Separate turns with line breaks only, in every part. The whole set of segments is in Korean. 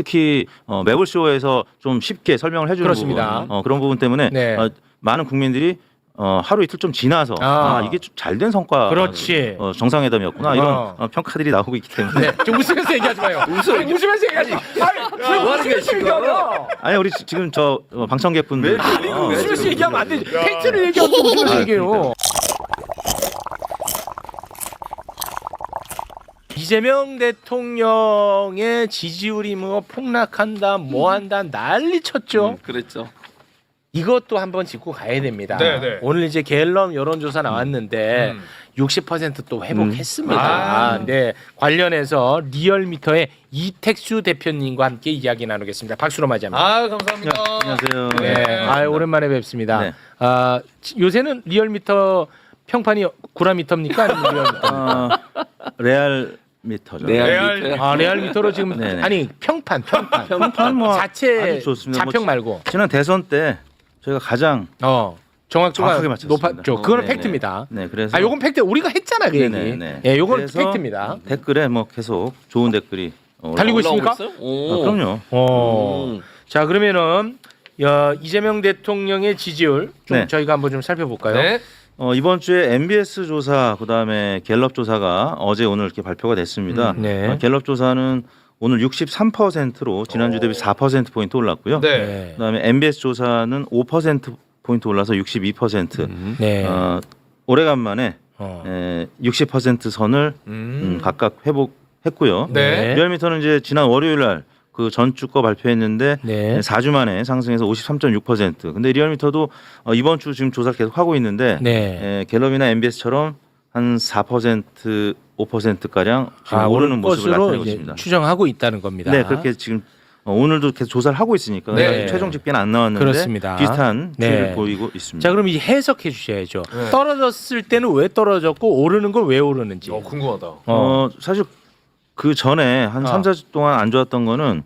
특히 매불쇼에서 좀 쉽게 설명을 해주는
그렇습니다.
부분, 그런 부분 때문에
네.
많은 국민들이 하루 이틀 좀 지나서 이게 좀 잘된 성과,
그렇지.
정상회담이었구나 이런 평가들이 나오고 있기 때문에.
네, 좀 웃으면서 얘기하지 마요. 웃으면서 얘기하지.
뭐 하는 거야 지금?
아니 우리 지금 저 방청객분들
웃으면서 얘기하면 안 되지. 팩트를 얘기하고 웃으면서 얘기해요. 이재명 대통령의 지지율이 뭐 폭락한다, 뭐한다 난리 쳤죠.
그랬죠.
이것도 한번 짚고 가야 됩니다.
네네.
오늘 이제 갤럽 여론조사 나왔는데 60%또 회복했습니다. 네, 관련해서 리얼미터의 이택수 대표님과 함께 이야기 나누겠습니다. 박수로 맞이합니다.
아 감사합니다.
안녕하세요.
네, 오랜만에 뵙습니다.
네.
요새는 리얼미터 평판이 구라미터입니까? 아니면 리얼미터?
레알 미터죠.
레알미터로 지금
네네.
아니 평판
뭐
자체
아주 좋습니다.
자평
뭐
말고
지난 대선 때 저희가 가장
정확도가
정확하게 맞췄습니다.
높았죠. 그거는
네네.
팩트입니다.
네, 그래서
요건 팩트 우리가 했잖아 그 얘기.
네네네.
예, 요건
그래서
팩트입니다.
댓글에 뭐 계속 좋은 댓글이
달리고 있습니까?
그럼요.
자 그러면은 이재명 대통령의 지지율 좀
네.
저희가 한번 좀 살펴볼까요?
네.
이번 주에 MBS 조사 그다음에 갤럽 조사가 어제 오늘 이렇게 발표가 됐습니다.
네.
갤럽 조사는 오늘 63%로 지난주 대비 4% 포인트 올랐고요.
네.
그다음에 MBS 조사는 5% 포인트 올라서 62%.
네.
오래간만에 60% 선을 각각 회복했고요.
네.
리얼미터는 이제 지난 월요일 날 그 전주 거 발표했는데
네.
4주 만에 상승해서 53.6%. 근데 리얼미터도 이번 주 지금 조사를 계속 하고 있는데
네.
갤럽이나 MBS처럼 한 4% 5% 가량 지금 오르는 모습을 나타내고
이제
있습니다.
추정하고 있다는 겁니다.
네, 그렇게 지금 오늘도 계속 조사를 하고 있으니까
네.
최종 집계는 안 나왔는데
그렇습니다.
비슷한 추이를
네.
보이고 있습니다.
자 그럼 이 해석해 주셔야죠.
네.
떨어졌을 때는 왜 떨어졌고 오르는 건 왜 오르는지.
궁금하다.
사실 그 전에 한 3, 4주 동안 안 좋았던 거는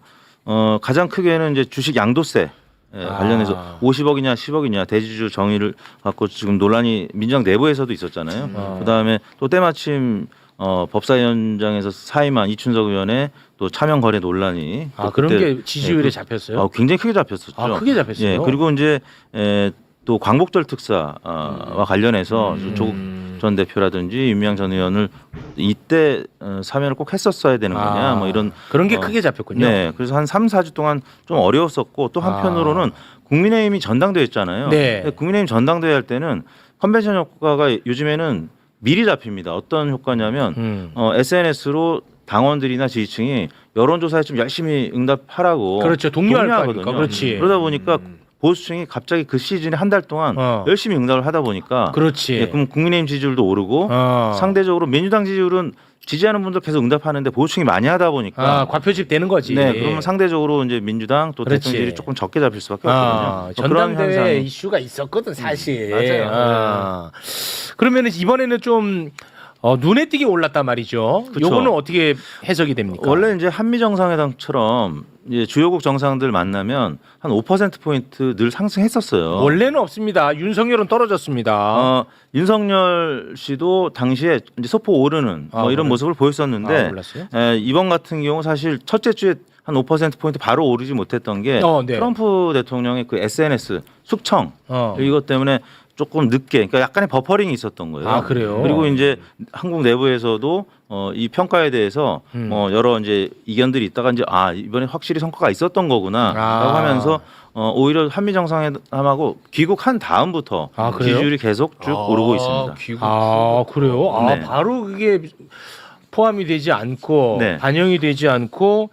가장 크게는 이제 주식 양도세 관련해서 50억이냐 10억이냐 대주주 정의를 갖고 지금 논란이 민주당 내부에서도 있었잖아요. 그다음에 또 때마침 법사위원장에서 사임한 이춘석 의원의 또 차명 거래 논란이 또
그런
그때,
게 지지율에 잡혔어요?
굉장히 크게 잡혔었죠.
크게 잡혔어요.
예, 그리고 이제 또 광복절 특사와 관련해서 조국 전 대표라든지 윤미향 전 의원을 이때 사면을 꼭 했었어야 되는 거냐 뭐 이런
그런 게 크게 잡혔군요.
네, 그래서 한 3, 4주 동안 좀 어려웠었고 또 한편으로는 국민의힘이 전당대회 했잖아요.
네.
국민의힘 전당대회 할 때는 컨벤션 효과가 요즘에는 미리 잡힙니다. 어떤 효과냐면 SNS로 당원들이나 지지층이 여론조사에 좀 열심히 응답하라고
그렇죠. 독려할
독려하거든요.
거니까. 그렇지.
그러다 보니까 보수층이 갑자기 그 시즌에 한 달 동안 열심히 응답을 하다 보니까
그렇지.
그럼 국민의힘 지지율도 오르고 상대적으로 민주당 지지율은 지지하는 분들 계속 응답하는데 보수층이 많이 하다 보니까
과표집 되는 거지.
네, 그러면 상대적으로 이제 민주당 또
그렇지.
대통령 지지율이 조금 적게 잡힐 수밖에 없거든요.
전당대회
현상이-
이슈가 있었거든 사실.
맞아요.
그러면 이번에는 좀 눈에 띄게 올랐단 말이죠.
그쵸.
요거는 어떻게 해석이 됩니까?
원래 이제 한미 정상회담처럼 이제 주요국 정상들 만나면 한 5% 포인트 늘 상승했었어요.
원래는 없습니다. 윤석열은 떨어졌습니다.
윤석열 씨도 당시에 이제 소폭 오르는 뭐 이런
그래요?
모습을 보였었는데
몰랐어요?
이번 같은 경우 사실 첫째 주에 한 5% 포인트 바로 오르지 못했던 게
네.
트럼프 대통령의 그 SNS 숙청 이것 때문에 조금 늦게, 그러니까 약간의 버퍼링이 있었던 거예요.
그래요?
그리고 이제 한국 내부에서도 이 평가에 대해서 여러 이제 이견들이 있다가 이제 이번에 확실히 성과가 있었던 거구나라고 하면서 오히려 한미 정상회담하고 귀국한 다음부터
그래요?
지지율이 계속 쭉 오르고 있습니다.
그래요?
네.
바로 그게 포함이 되지 않고
네.
반영이 되지 않고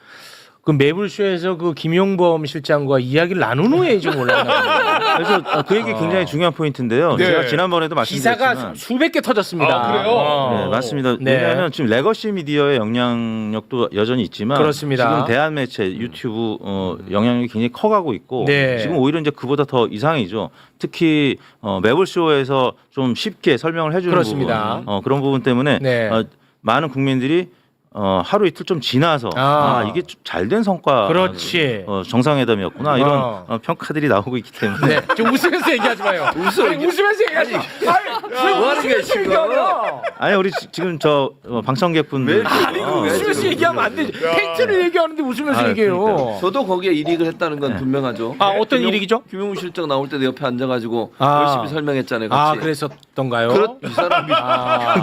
그 매불쇼에서 그 김용범 실장과 이야기를 나눈 후에 좀 올랐나 보네요.
그래서 그 얘기 굉장히 중요한 포인트인데요.
네.
제가 지난번에도 말씀드렸지만
기사가 수백 개 터졌습니다.
그래요?
네, 맞습니다.
네.
왜냐하면 지금 레거시 미디어의 영향력도 여전히 있지만
그렇습니다.
지금 대한 매체, 유튜브 영향력이 굉장히 커가고 있고
네.
지금 오히려 이제 그보다 더 이상이죠. 특히 매불쇼에서 좀 쉽게 설명을 해주는
그렇습니다.
부분, 그런 부분 때문에
네.
많은 국민들이 하루 이틀 좀 지나서 이게 좀 잘된 성과,
그렇지.
정상회담이었구나 이런 평가들이 나오고 있기 때문에
네, 좀 웃으면서 얘기하지 마요. 웃으면서 얘기하지 마.
뭐 하는 거야 지금?
아니 우리 지금 저 방청객분들
웃으면서 얘기하면 안 되지. 팩트를 얘기하는데 웃으면서 얘기해요.
저도 거기에 이익을 했다는 건 분명하죠.
어떤 일이죠?
김용우 실장 나올 때도 옆에 앉아가지고
아.
열심히 설명했잖아요. 같이.
그랬었던가요?
이 사람이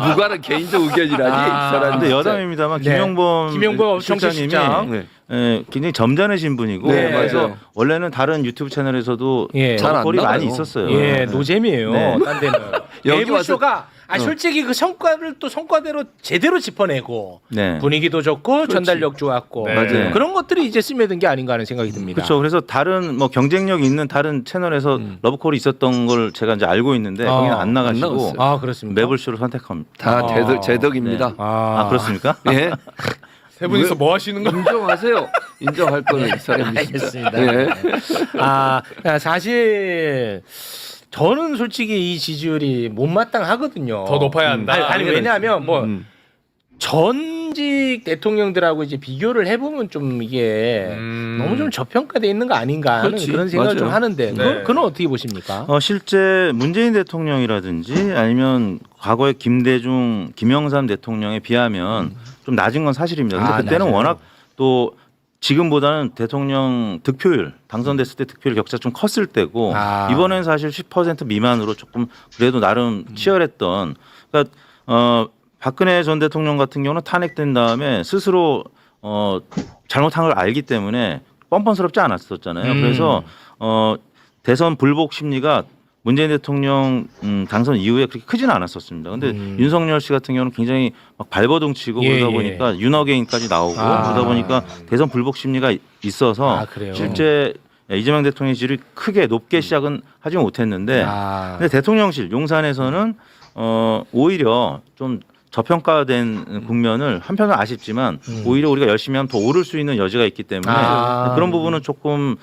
무관한 개인적 의견이라니. 이 사람이
근데
진짜.
여담입니다만
네.
김용범
정치실장.
실장님이 굉장히 점잖으신 분이고
네.
그래서
맞아요.
원래는 다른 유튜브 채널에서도
예.
잘안
꼴이 많이
나와요.
있었어요.
예, 노잼이에요.
네.
딴 데는.
여기
내부쇼가 솔직히 그 성과를 또 성과대로 제대로 짚어내고
네.
분위기도 좋고 전달력 좋았고
네.
맞아요.
그런 것들이 이제 스며든 게 아닌가 하는 생각이 듭니다.
그렇죠. 그래서 다른 뭐 경쟁력 있는 다른 채널에서 러브콜이 있었던 걸 제가 이제 알고 있는데 거기는 안 나가시고
나갔어요.
그렇습니다.
매블쇼를 선택합니다.
다 제덕입니다.
그렇습니까?
예.
세 분이서 뭐 하시는 거?
인정하세요. 인정할 거는 이 사람이.
알겠습니다.
예.
사실 저는 솔직히 이 지지율이 못마땅하거든요.
더 높아야 한다.
아니 왜냐하면 뭐
음.
전직 대통령들하고 이제 비교를 해보면 좀 이게 너무 좀 저평가돼 있는 거 아닌가 하는
그렇지.
그런 생각을 좀
맞아요.
하는데
네.
그건 어떻게 보십니까?
실제 문재인 대통령이라든지 아니면 과거에 김대중, 김영삼 대통령에 비하면 좀 낮은 건 사실입니다. 근데 그때는
낮아요.
워낙 또 지금보다는 대통령 득표율 당선됐을 때 득표율 격차 좀 컸을 때고 이번엔 사실 10% 미만으로 조금 그래도 나름 치열했던 그러니까 박근혜 전 대통령 같은 경우는 탄핵된 다음에 스스로 잘못한 걸 알기 때문에 뻔뻔스럽지 않았었잖아요. 그래서 대선 불복 심리가 문재인 대통령 당선 이후에 그렇게 크지는 않았었습니다. 근데 윤석열 씨 같은 경우는 굉장히 막 발버둥치고
예,
그러다
예.
보니까 윤어게인까지 나오고 그러다 보니까 대선 불복 심리가 있어서
그래요?
실제 이재명 대통령의 지지율이 크게 높게 시작은 하지 못했는데 근데 대통령실 용산에서는 오히려 좀 저평가된 국면을 한편은 아쉽지만 오히려 우리가 열심히 하면 더 오를 수 있는 여지가 있기 때문에 그런 부분은 조금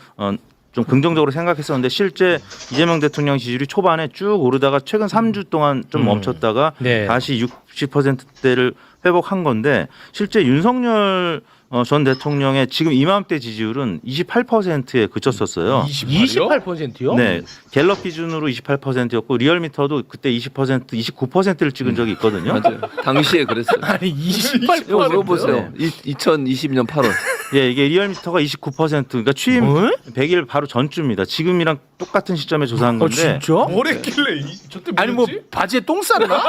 좀 긍정적으로 생각했었는데 실제 이재명 대통령 지지율이 초반에 쭉 오르다가 최근 3주 동안 좀 멈췄다가
네.
다시 60%대를 회복한 건데 실제 윤석열 전 대통령의 지금 이맘때 지지율은 28%에 그쳤었어요.
28%요?
네, 갤럽 기준으로 28%였고 리얼미터도 그때 20%, 29%를 찍은 적이 있거든요.
맞아요. 당시에 그랬어요.
아니 28%.
이거 물어보세요. 2020년 8월.
예, 이게 리얼미터가 29%, 그러니까 취임 100일 바로 전주입니다. 지금이랑 똑같은 시점에 조사한 건데.
진짜?
뭘 했길래 저때
아니 뭐
뭐였지?
바지에 똥 쌌나?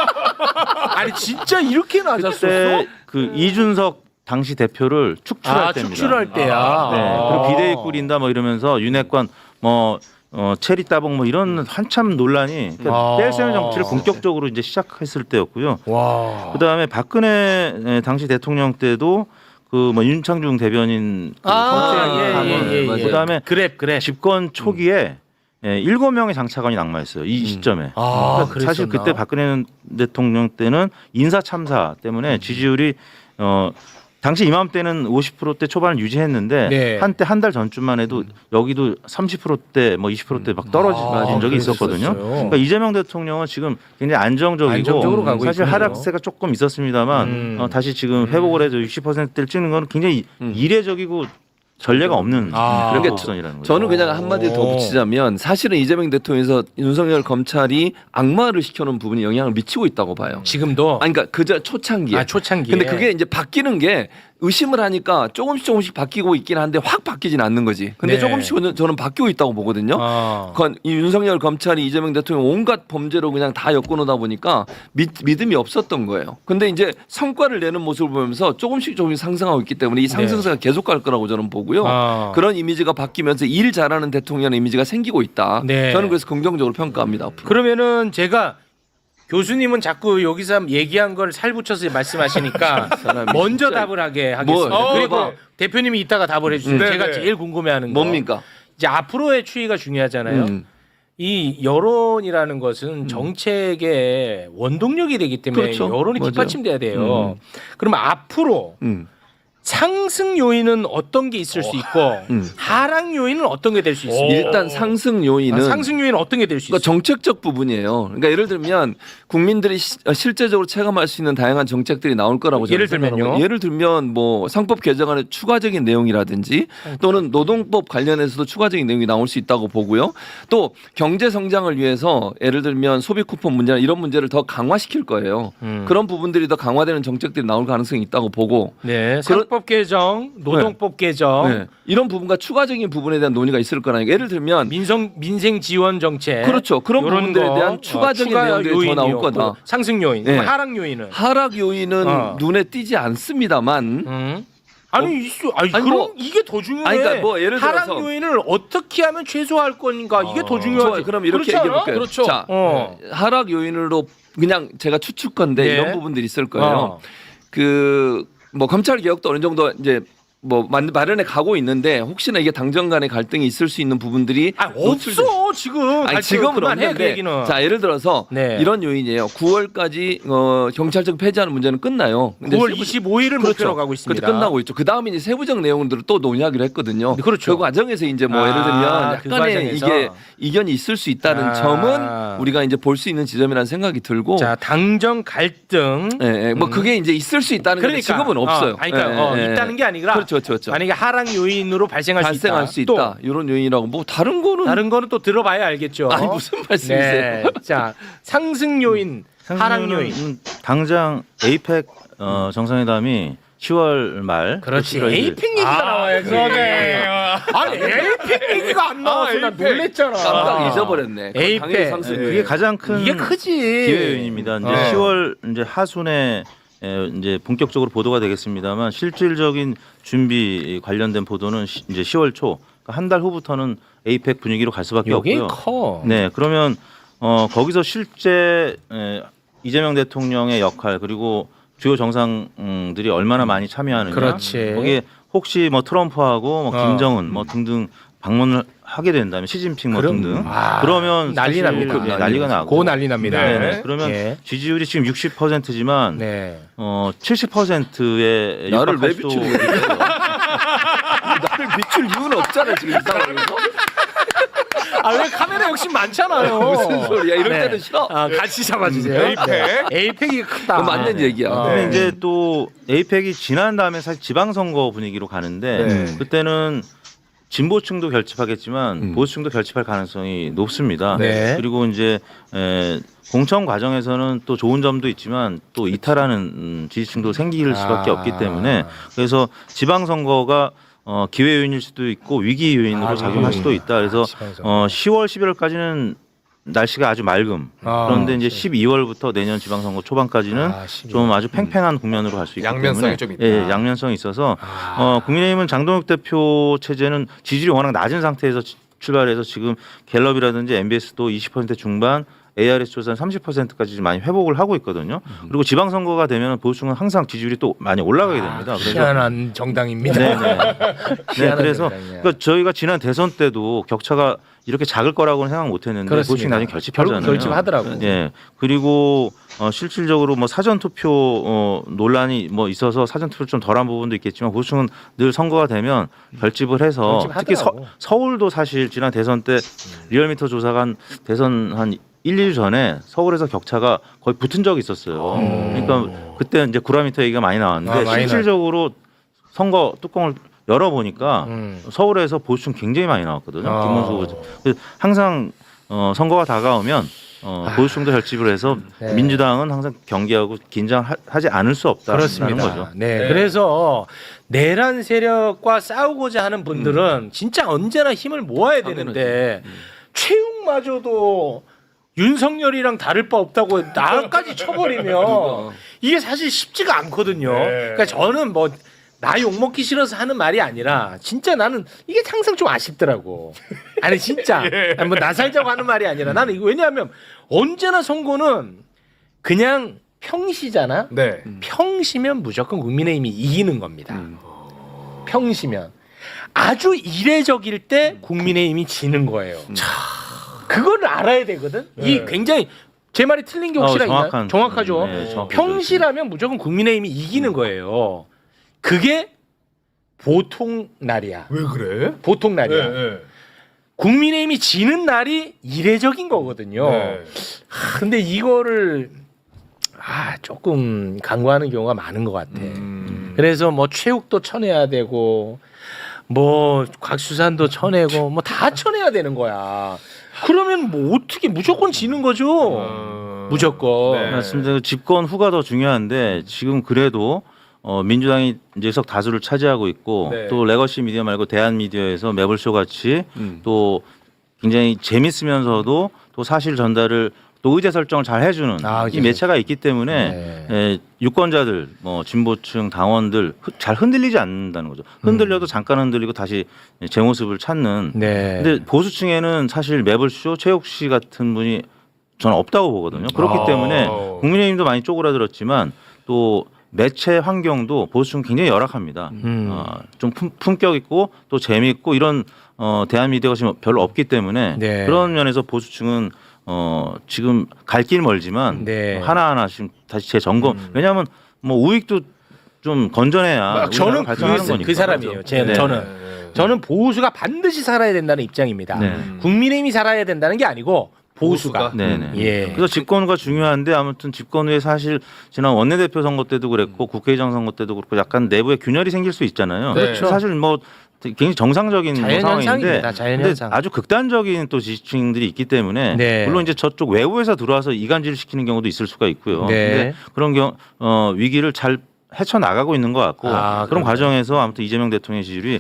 아니 진짜 이렇게 낮았었어?
그때 그 이준석 당시 대표를 축출할 때입니다.
축출할 때야.
네, 그리고 비대위 꾸린다 뭐 이러면서 윤핵관 뭐 체리 따봉 뭐 이런 한참 논란이 그러니까 뺄셈 정치를 본격적으로 이제 시작했을 때였고요.
와.
그다음에 박근혜 당시 대통령 때도 그 뭐 윤창중 대변인
예.
그다음에
그랩.
집권 초기에 7명의 장차관이 낙마했어요. 이 시점에. 그러니까 사실 그때 박근혜 대통령 때는 인사 참사 때문에 지지율이 당시 이맘때는 50%대 초반을 유지했는데
네.
한때 한 달 전쯤만 해도 여기도 30%대 뭐 20%대 막 떨어진 적이 있었거든요. 그러니까 이재명 대통령은 지금 굉장히
안정적으로 가고
사실
있군요.
하락세가 조금 있었습니다만 다시 지금 회복을 해서 60%대를 찍는 건 굉장히 이례적이고 전례가 없는 그런
그러니까
곡선이라는 거죠.
저는 그냥 한마디 더 붙이자면 사실은 이재명 대통령에서 윤석열 검찰이 악마를 시켜놓은 부분이 영향을 미치고 있다고 봐요.
지금도
아니 그러니까 그저 초창기에.
초창기에.
근데 그게 이제 바뀌는 게 의심을 하니까 조금씩 바뀌고 있긴 한데 확 바뀌진 않는 거지. 근데
네.
조금씩은 저는 바뀌고 있다고 보거든요. 이 윤석열 검찰이 이재명 대통령 온갖 범죄로 그냥 다 엮어놓다 보니까 믿음이 없었던 거예요. 근데 이제 성과를 내는 모습을 보면서 조금씩 상승하고 있기 때문에 이 상승세가 계속 갈 거라고 저는 보고요. 그런 이미지가 바뀌면서 일 잘하는 대통령 이미지가 생기고 있다.
네.
저는 그래서 긍정적으로 평가합니다. 앞으로.
그러면은 제가 교수님은 자꾸 여기서 얘기한 걸 살붙여서 말씀하시니까 먼저
진짜.
답을 하게 하겠습니다.
뭐,
그리고
뭐.
대표님이 이따가 답을 해주세요.
네,
제가
네.
제일 궁금해하는 거
뭡니까?
이제 앞으로의 추이가 중요하잖아요. 이 여론이라는 것은 정책의 원동력이 되기 때문에
그렇죠.
여론이
맞아요.
뒷받침돼야 돼요. 그러면 앞으로 상승 요인은 어떤 게 있을 수 있고 하락 요인은 어떤 게 될 수 있습니까?
일단 상승 요인은
상승 요인은 어떤 게 될 수
그러니까
있어요?
정책적 부분이에요. 그러니까 예를 들면 국민들이 실제적으로 체감할 수 있는 다양한 정책들이 나올 거라고 저는
예를 들면요?
생각하고, 예를 들면 뭐 상법 개정안의 추가적인 내용이라든지 또는 노동법 관련해서도 추가적인 내용이 나올 수 있다고 보고요. 또 경제 성장을 위해서 예를 들면 소비 쿠폰 문제나 이런 문제를 더 강화시킬 거예요. 그런 부분들이 더 강화되는 정책들이 나올 가능성이 있다고 보고
네, 상법 개정, 노동법 개정,
네. 이런 부분과 추가적인 부분에 대한 논의가 있을 거라니까. 예를 들면
민생 지원 정책
그렇죠. 그런
요런
부분들에
거,
대한 추가적인 내용들이 더 나올
요인이었고,
거다.
상승 요인,
네.
하락 요인은
하락 요인은 눈에 띄지 않습니다만
아니 있어. 아니
아니,
그럼
뭐-
이게 더 중요해.
아니, 그러니까 뭐 예를
하락
들어서-
요인을 어떻게 하면 최소화할 건가 이게 더 중요하지.
좋아요. 그럼 이렇게
그렇지 않아?
얘기해 볼게요.
그렇죠.
자, 하락 요인으로 그냥 제가 추측건데
네.
이런 부분들이 있을 거예요. 그 뭐 검찰 개혁도 어느 정도 이제 뭐 마련해 가고 있는데 혹시나 이게 당정 간의 갈등이 있을 수 있는 부분들이
없어 지금.
아니 지금은
그만해 그
없는데
얘기는.
자 예를 들어서
네.
이런 요인이에요. 9월까지 경찰청 폐지하는 문제는 끝나요. 근데
9월
세부-
25일을
그렇죠.
목표로 가고 있습니다.
그때 끝나고 있죠. 그 다음에 이제 세부적 내용들을 또 논의하기로 했거든요.
그렇죠.
그 과정에서 이제 뭐 예를 들면
그
약간의
과정에서.
이게 이견이 있을 수 있다는 점은 우리가 이제 볼 수 있는 지점이라는 생각이 들고.
자 당정 갈등.
예, 예. 뭐 그게 이제 있을 수 있다는 게 지금은 없어요.
아니, 그러니까
예, 예, 예.
있다는 게 아니라
그렇죠, 그렇죠.
만약에 하락 요인으로 발생할 수 있다.
있다. 이런 요인이라고 뭐 다른 거는
다른 거는 또 들어봐야 알겠죠.
아니 무슨 말씀이세요?
네. 자 상승 요인, 하락 요인.
당장 에이펙 정상회담이 10월 말
그렇지.
11월 1일.
에이펙 얘기가 나와야지. 아니 에이펙 얘기가 안 나와서 난
에이펙.
놀랬잖아.
깜빡 잊어버렸네. 그건
에이펙.
당연히 상승
네,
요인.
그게 가장 큰
이게 크지.
기회 요인입니다. 이제 10월 이제 하순에 이제 본격적으로 보도가 되겠습니다만 실질적인 준비 관련된 보도는 이제 10월 초, 그러니까 한 달 후부터는 에이펙 분위기로 갈 수밖에
여기
없고요.
커.
네, 그러면 거기서 실제 이재명 대통령의 역할 그리고 주요 정상들이 얼마나 많이 참여하느냐.
그렇지.
거기에 혹시 뭐 트럼프하고 뭐
어.
김정은 뭐 등등 방문을 하게 된다면 시진핑 뭐
그럼-
등등.
아,
그러면
난리
사실
납니다.
네, 난리가 나고.
고 난리 납니다.
네, 네. 그러면
예.
지지율이 지금 60%지만
네.
70%에
나를 왜
육박할 수도
비추는 거예요? 나를 비출 이유는 없잖아 지금 이 상황에서.
아 왜 카메라 욕심 많잖아요.
무슨 소리야? 이럴
네.
때는 싫어.
아, 같이 잡아주세요.
에이펙.
네. 에이펙이 크다.
그거 맞는 얘기야.
근데
네.
이제 또 에이펙이 지난 다음에 사실 지방선거 분위기로 가는데
네.
그때는 진보층도 결집하겠지만 보수층도 결집할 가능성이 높습니다.
네.
그리고 이제 공천 과정에서는 또 좋은 점도 있지만 또 이탈하는 지지층도 생길 수밖에 없기 때문에 그래서 지방선거가 기회 요인일 수도 있고 위기 요인으로 작용할 수도 있다. 그래서
지방선거.
10월 11월까지는 날씨가 아주 맑음. 그런데 이제 12월부터 내년 지방선거 초반까지는
12월.
좀 아주 팽팽한 국면으로 갈 수 있기
양면성이
때문에
좀 있다.
예, 양면성이 있어서 국민의힘은 장동혁 대표 체제는 지지율이 워낙 낮은 상태에서 출발해서 지금 갤럽이라든지 MBS도 20% 중반, ARS 조사는 30%까지 많이 회복을 하고 있거든요. 그리고 지방선거가 되면 보수층은 항상 지지율이 또 많이 올라가게 됩니다. 그래서
희한한 정당입니다.
네,
희한한
그래서
정당이야.
그러니까 저희가 지난 대선 때도 격차가 이렇게 작을 거라고는 생각 못했는데
그렇습니다.
보수층이 나중에 결집하잖아요.
결국 결집하더라고.
예. 그리고 실질적으로 뭐 사전 투표 논란이 뭐 있어서 사전 투표 좀 덜한 부분도 있겠지만 보수층은 늘 선거가 되면 결집을 해서 특히
결집하더라고.
서울도 사실 지난 대선 때 리얼미터 조사가 한 대선 한 1, 2주 전에 서울에서 격차가 거의 붙은 적이 있었어요. 그러니까 그때 이제 구라미터 얘기가 많이 나왔는데
많이
실질적으로 선거 뚜껑을 열어보니까 서울에서 보수층 굉장히 많이 나왔거든요. 김문수 후보자. 그래서 항상 선거가 다가오면 보수층도 결집을 해서
네.
민주당은 항상 경계하고 긴장하지 않을 수 없다는
그렇습니다.
거죠.
네. 그래서 내란 세력과 싸우고자 하는 분들은 진짜 언제나 힘을 모아야 되는데 최욱마저도 윤석열이랑 다를 바 없다고 나까지 쳐버리면 이게 사실 쉽지가 않거든요. 그러니까 저는 뭐 나 욕먹기 싫어서 하는 말이 아니라 진짜 나는 이게 항상 좀 아쉽더라고. 아니 진짜 아니, 뭐 나 살자고 하는 말이 아니라 나는 이거 왜냐하면 언제나 선거는 그냥 평시잖아.
네.
평시면 무조건 국민의힘이 이기는 겁니다. 평시면 아주 이례적일 때 국민의힘이 지는 거예요. 그걸 알아야 되거든. 이 굉장히 제 말이 틀린 게 혹시나 있나요? 정확하죠.
네, 정확하죠.
평시라면 무조건 국민의힘이 이기는 거예요. 그게 보통 날이야.
왜 그래?
보통 날이야.
네.
국민의힘이 지는 날이 이례적인 거거든요.
네.
근데 이거를 조금 강구하는 경우가 많은 것 같아. 그래서 뭐 최욱도 쳐내야 되고 뭐 곽수산도 쳐내고 뭐 다 쳐내야 되는 거야. 그러면 뭐 어떻게 무조건 지는 거죠. 무조건.
네.
맞습니다. 집권 후가 더 중요한데 지금 그래도 민주당이 이제 석 다수를 차지하고 있고
네.
또 레거시 미디어 말고 대한 미디어에서 매블쇼 같이 또 굉장히 재밌으면서도 또 사실 전달을 또 의제 설정을 잘 해주는 이 매체가 있기 때문에 유권자들, 뭐 진보층 당원들 잘 흔들리지 않는다는 거죠. 흔들려도 잠깐 흔들리고 다시 제 모습을 찾는.
네.
근데 보수층에는 사실 매블쇼 최욱 씨 같은 분이 저는 없다고 보거든요. 그렇기 때문에 국민의힘도 많이 쪼그라들었지만 또 매체 환경도 보수층 굉장히 열악합니다. 좀 품격 있고 또 재미있고 이런 대한 미디어가 지금 별로 없기 때문에
네.
그런 면에서 보수층은 지금 갈 길 멀지만
네.
하나하나 지금 다시 재점검. 왜냐하면 뭐 우익도 좀 건전해야
저는
발전하는 거니까.
그 사람이에요.
네.
저는 보수가 반드시 살아야 된다는 입장입니다.
네.
국민의힘이 살아야 된다는 게 아니고 보수가.
네네.
예.
그래서 집권후가 중요한데 아무튼 집권 후에 사실 지난 원내대표 선거 때도 그랬고 국회의장 선거 때도 그렇고 약간 내부에 균열이 생길 수 있잖아요.
그렇죠.
사실 뭐 굉장히 정상적인 상황인데
자연현상입니다. 자연현상.
근데 아주 극단적인 또 지지층들이 있기 때문에
네.
물론 이제 저쪽 외부에서 들어와서 이간질을 시키는 경우도 있을 수가 있고요.
네.
근데 그런 위기를 잘 헤쳐나가고 있는 것 같고 그런
그렇군요.
과정에서 아무튼 이재명 대통령의 지지율이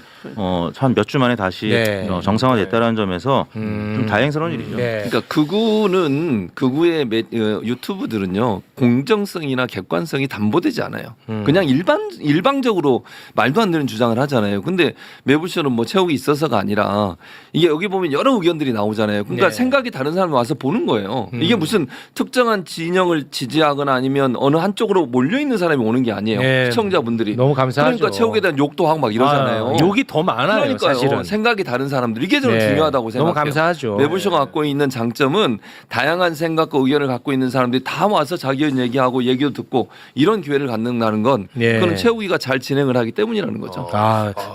한 몇 주 만에 다시
네.
정상화됐다는 점에서 좀 다행스러운 일이죠.
네.
그러니까 극우의 유튜브들은요 공정성이나 객관성이 담보되지 않아요. 그냥 일방적으로 말도 안 되는 주장을 하잖아요. 근데 매불쇼는 뭐 채욱이 있어서가 아니라 이게 여기 보면 여러 의견들이 나오잖아요. 그러니까
네.
생각이 다른 사람이 와서 보는 거예요. 이게 무슨 특정한 진영을 지지하거나 아니면 어느 한쪽으로 몰려 있는 사람이 오는 게 아니에요.
네.
시청자분들이
너무 감사하죠.
그러니까 채욱에 대한 욕도 하고 막 이러잖아요.
욕이 더 많아요.
그러니까요.
사실은.
생각이 다른 사람들 이게 저는
네.
중요하다고 생각해요.
너무 감사하죠.
매불쇼가 갖고 있는 장점은 다양한 생각과 의견을 갖고 있는 사람들이 다 와서 자기 의견 얘기하고 얘기도 듣고 이런 기회를 갖는다는 건
네.
그건 채우기가 잘 진행을 하기 때문이라는 거죠.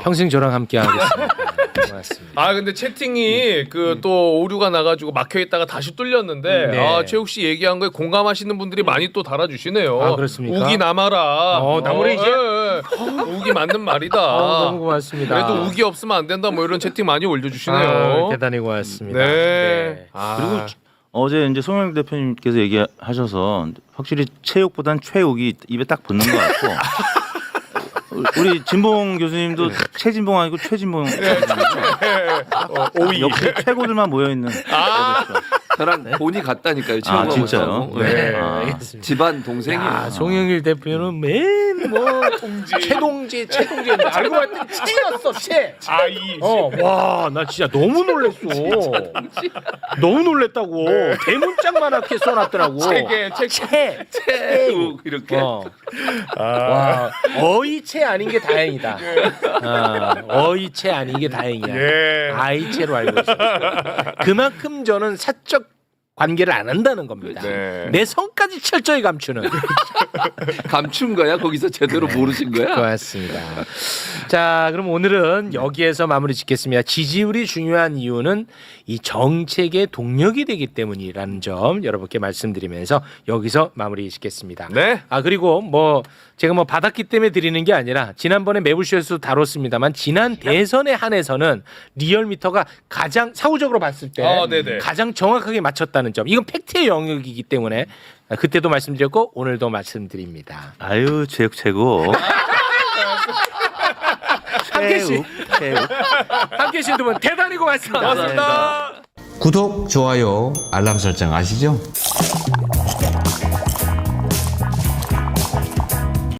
평생 저랑 함께 하겠습니다. 고맙습니다.
근데 채팅이 그 또 오류가 나가지고 막혀 있다가 다시 뚫렸는데
네.
최욱 씨 얘기한 거에 공감하시는 분들이 많이 또 달아주시네요.
그렇습니까?
우기 남아라.
나무래 이제?
우기 맞는 말이다.
너무 고맙습니다.
그래도 우기 없으면 안 된다. 뭐 이런 채팅 많이 올려주시네요.
대단히 고맙습니다.
네.
그리고 어제 이제 송영 대표님께서 얘기하셔서 확실히 체육보단 최욱이 입에 딱 붙는 것 같고 우리 진봉 교수님도 최진봉 아니고 최진봉
오이.
역시 최고들만 모여 있는
저랑 본이 같다니까요. 채우고
진짜요?
네.
알겠습니다.
집안 동생이에요.
송영길 대표는 맨뭐 최동지 알고 봤더니 채였어 채.
아이.
와 나 진짜 너무 놀랬어. 너무 놀랬다고. 대문짝만하게 써놨더라고.
채욱 이렇게.
와 어이채 아닌 게 다행이다. 어이채 아닌 게 다행이야.
예.
아이채로 알고 있어. 그만큼 저는 사적 관계를 안 한다는 겁니다.
네.
내 성까지 철저히 감추는.
감춘 거야? 거기서 제대로 모르신 거야?
고맙습니다. 자, 그럼 오늘은 여기에서 마무리 짓겠습니다. 지지율이 중요한 이유는 이 정책의 동력이 되기 때문이라는 점 여러분께 말씀드리면서 여기서 마무리 짓겠습니다.
네.
그리고 뭐 제가 뭐 받았기 때문에 드리는 게 아니라 지난번에 매불쇼에서도 다뤘습니다만 지난 대선에 한해서는 리얼미터가 가장 사후적으로 봤을 때
네네.
가장 정확하게 맞췄다는 점. 이건 팩트의 영역이기 때문에 그때도 말씀드렸고 오늘도 말씀드립니다.
아유 최고.
함께 씨,
최욱.
함께 해주신 두 분 대단히 고맙습니다.
고맙습니다.
구독, 좋아요, 알람 설정 아시죠?